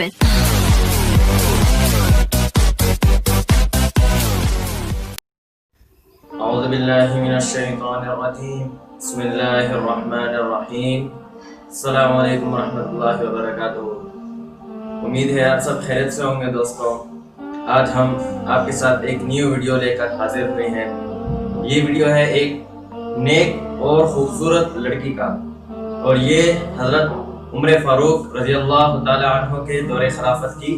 stupid. اعوذ باللہ من الشیطان الرجیم بسم اللہ الرحمن الرحیم السلام علیکم ورحمۃ اللہ وبرکاتہ۔ امید ہے آپ سب خیریت سے ہوں گے دوستوں۔ آج ہم آپ کے ساتھ ایک نیو ویڈیو لے کر حاضر ہوئے ہیں۔ یہ ویڈیو ہے ایک نیک اور خوبصورت لڑکی کا، اور یہ حضرت عمر فاروق رضی اللہ تعالی عنہ کے دور خلافت کی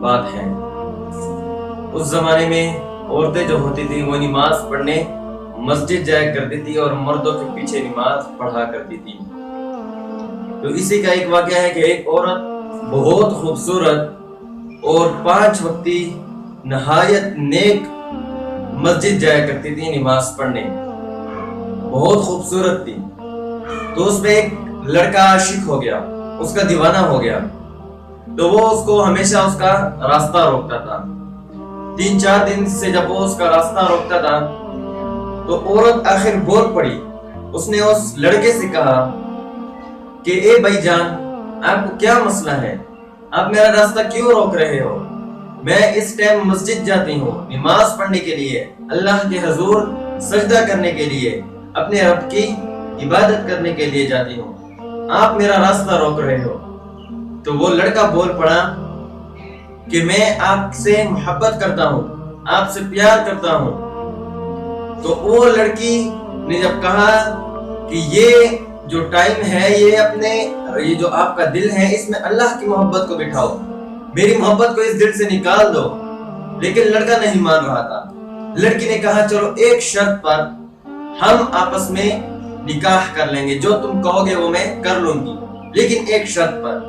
بات ہے۔ اس زمانے میں عورتیں جو ہوتی تھیں وہ نماز پڑھنے مسجد جایا کرتی تھی اور مردوں کے پیچھے نماز پڑھا کرتی تھی۔ تو اسی کا ایک واقعہ ہے کہ ایک عورت بہت خوبصورت اور 5 وقتی نہایت نیک مسجد جایا کرتی تھی نماز پڑھنے، بہت خوبصورت تھی۔ تو اس میں ایک لڑکا عاشق ہو گیا، اس کا دیوانہ ہو گیا، تو وہ اس کو ہمیشہ اس کا راستہ روکتا تھا۔ 3-4 دن سے جب وہ اس کا راستہ روکتا تھا تو عورت آخر بول پڑی۔ اس نے اس لڑکے سے کہا کہ اے بھائی جان، آپ کو کیا مسئلہ ہے؟ آپ میرا راستہ کیوں روک رہے ہو؟ میں اس ٹائم مسجد جاتی ہوں نماز پڑھنے کے لیے، اللہ کے حضور سجدہ کرنے کے لیے، اپنے رب کی عبادت کرنے کے لیے جاتی ہوں، آپ میرا راستہ روک رہے ہو۔ تو وہ لڑکا بول پڑا کہ میں آپ سے محبت کرتا ہوں، آپ سے پیار کرتا ہوں۔ تو وہ لڑکی نے جب کہا کہ یہ جو ٹائم ہے، یہ جو آپ کا دل ہے، اس میں اللہ کی محبت کو بٹھاؤ، میری محبت کو اس دل سے نکال دو۔ لیکن لڑکا نہیں مان رہا تھا۔ لڑکی نے کہا چلو ایک شرط پر ہم آپس میں نکاح کر لیں گے، جو تم کہو گے وہ میں کر لوں گی، لیکن ایک شرط پر۔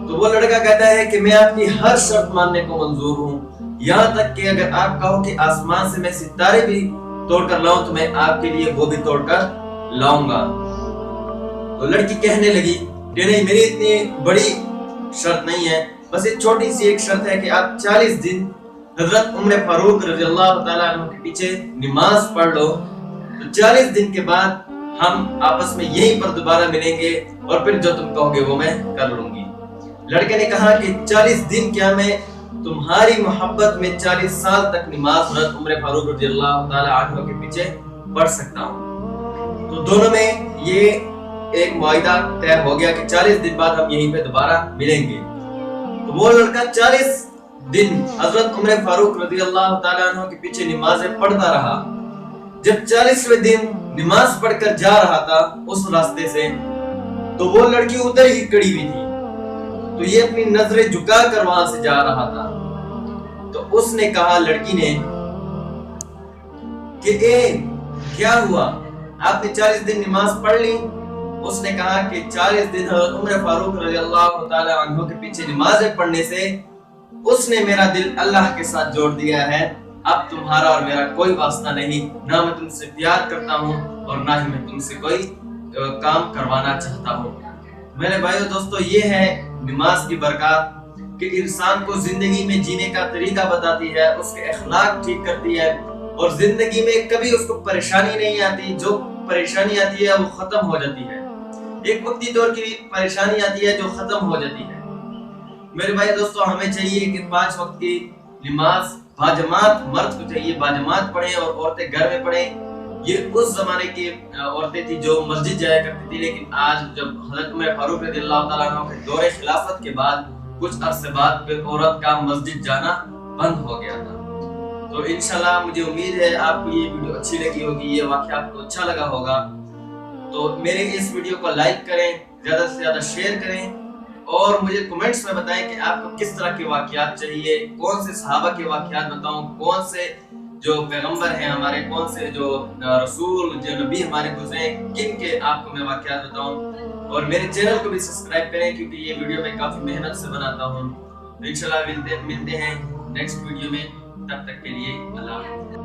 تو وہ لڑکا کہتا ہے کہ میں آپ کی ہر شرط ماننے کو منظور ہوں، یہاں تک کہ اگر آپ کہو کہ آسمان سے میں ستارے بھی توڑ کر لاؤں تو میں آپ کے لیے وہ بھی توڑ کر لاؤں گا۔ تو لڑکی کہنے لگی کہ نہیں، میری اتنی بڑی شرط نہیں ہے، بس ایک چھوٹی سی ایک شرط ہے کہ آپ 40 دن حضرت عمر فاروق رضی اللہ تعالیٰ عنہ کے پیچھے نماز پڑھ لو، تو 40 دن کے بعد ہم آپس میں یہیں پر دوبارہ ملیں گے، اور پھر جو تم کہو گے وہ میں کر لوں گی۔ لڑکے نے کہا کہ 40 دن کیا میں تمہاری محبت میں 40 سال تک نماز حضرت عمر فاروق رضی اللہ تعالی عنہ کے پیچھے پڑھ سکتا ہوں۔ تو دونوں میں یہ ایک معاہدہ طے ہو گیا کہ 40 دن بعد ہم یہیں پہ دوبارہ ملیں گے۔ تو وہ لڑکا 40 دن حضرت عمر فاروق رضی اللہ تعالی عنہ کے پیچھے نمازیں پڑھتا رہا۔ جب 40ویں دن نماز پڑھ کر جا رہا تھا اس راستے سے، تو وہ لڑکی ادھر ہی کڑی ہوئی تھی، تو یہ اپنی نظریں جھکا کر وہاں سے جا رہا تھا۔ تو اس نے کہا، لڑکی نے، کہ اے کیا ہوا، آپ نے 40 دن نماز پڑھ لی؟ اس نے کہا کہ 40 دن حضرت عمر فاروق رضی اللہ تعالی عنہ کے پیچھے نمازیں پڑھنے سے اس نے میرا دل اللہ کے ساتھ جوڑ دیا ہے، اب تمہارا اور میرا کوئی واسطہ نہیں، نہ میں تم سے پیار کرتا ہوں اور نہ ہی میں تم سے کوئی کام کروانا چاہتا ہوں۔ میرے بھائیو دوستو، یہ ہے نماز کی برکات کہ انسان کو زندگی میں جینے کا طریقہ بتاتی ہے، اس کے اخلاق ٹھیک کرتی ہے، اور زندگی میں کبھی اس کو پریشانی نہیں آتی، جو پریشانی آتی ہے وہ ختم ہو جاتی ہے، ایک وقتی طور کی پریشانی آتی ہے جو ختم ہو جاتی ہے۔ میرے بھائی دوستو، ہمیں چاہیے کہ 5 وقت کی نماز باجماعت، مرد کو چاہیے باجماعت پڑھیں اور عورتیں گھر میں پڑھیں۔ یہ اس زمانے کی عورتیں تھی جو مسجد جایا کرتی تھی، لیکن آج جب حضرت عمر فاروق رضی اللہ تعالیٰ عنہ کے دور خلافت کے بعد کچھ عرصے بعد پھر عورت کا مسجد جانا بند ہو گیا تھا۔ تو انشاءاللہ مجھے امید ہے آپ کو یہ ویڈیو اچھی لگی ہوگی، یہ واقعہ آپ کو اچھا لگا ہوگا۔ تو میرے اس ویڈیو کو لائک کریں، زیادہ سے زیادہ شیئر کریں، اور مجھے کمنٹس میں بتائیں کہ آپ کو کس طرح کے واقعات چاہیے، کون سے صحابہ کے واقعات بتاؤں، کون سے جو پیغمبر ہیں ہمارے، کون سے جو رسول، جو نبی ہمارے گزرے، کن کے آپ کو میں واقعات بتاؤں۔ اور میرے چینل کو بھی سبسکرائب کریں، کیونکہ یہ ویڈیو میں کافی محنت سے بناتا ہوں۔ انشاءاللہ ملتے ہیں نیکسٹ ویڈیو میں، تب تک کے لیے اللہ حافظ۔